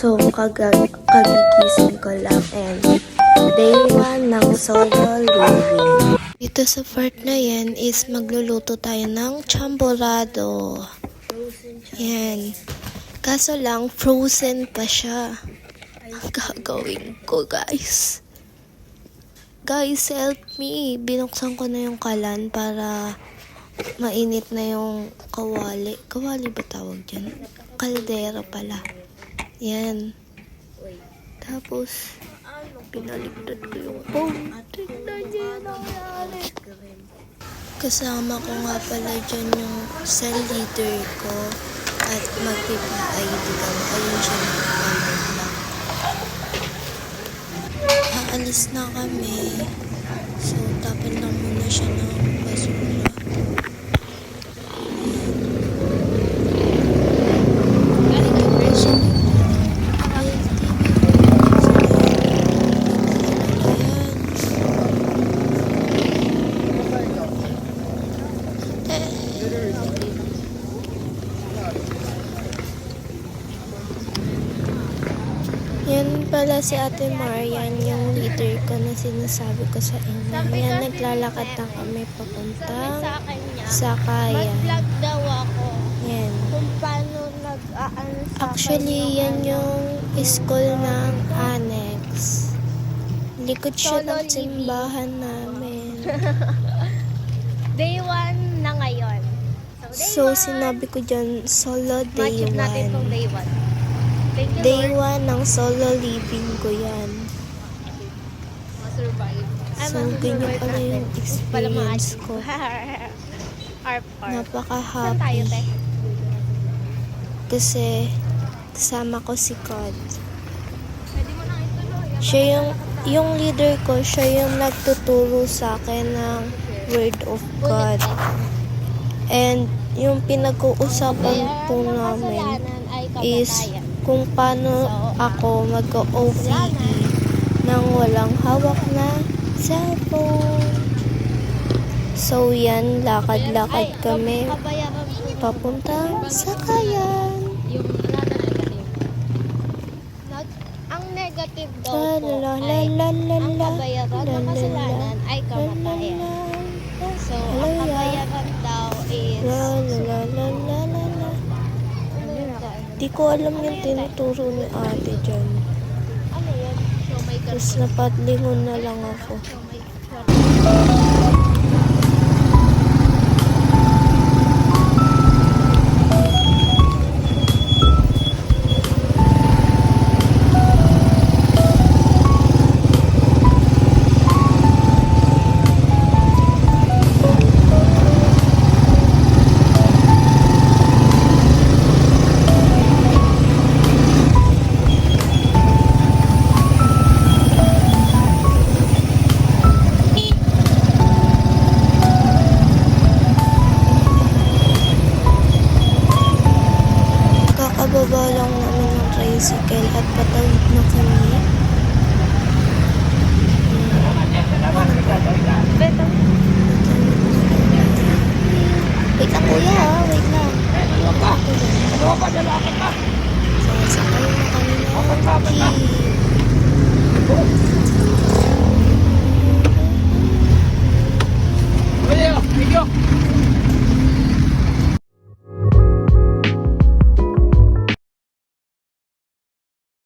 So, kagigising ko lang and day 1 ng solo living. Dito sa part na yan is magluluto tayo ng champorado. Yan. Kaso lang, frozen pa siya. Ang gagawin ko, guys. Guys, help me. Binuksan ko na yung kalan para mainit na yung kawali. Kawali ba tawag dyan? Kaldera pala. Yan. Tapos, pinaligtad ko yung tingnan niyo yung nangyari. Kasama ko nga pala dyan yung cell leader ko at magpipid kami. Ayun siya nakapalog lang. Aalis na kami. So, tapon lang muna siya ng basura. Yan pala si Ate Marian, yung leader ko na sinasabi ko sa inyo. Yan, naglalakad na kami papuntang Sakayan. Mag-vlog daw ako. Yan. Kung paano nag-aano sa Actually, yan yung school ng annex. Likod siya ng simbahan namin. Day 1 na ngayon. So, sinabi ko dyan, solo day Match natin itong 1. day 1. Thank you, Day Lord. 1 ng solo living ko yan. Ma-survive. So, ganyan pala yung experience ko. Arp. Saan tayo, Napaka-happy. te? Kasi, kasama ko si God. Pwede mo nang ituloy. Siya yung leader ko, siya yung nagtuturo sa akin ng Word of God. And, yung pinag-uusapan po namin is kung paano ako mag-OVE nang walang hawak na cellphone. So, yan, lakad-lakad kami papunta sa Kayan. Ang negative daw po La la ay la la ang la kabayaran ng kasalanan ay kamatayan. So, ang kabayaran daw is La la la la la la la. Di ko alam yung tinuturo ni ate dyan. ano yun? So, may Tapos napatlingon na lang ako. Kakababa lang namin ng tricycle at patawid na kami. Wait lang kuya ha, wait lang. Sasakay na kami ng jeep.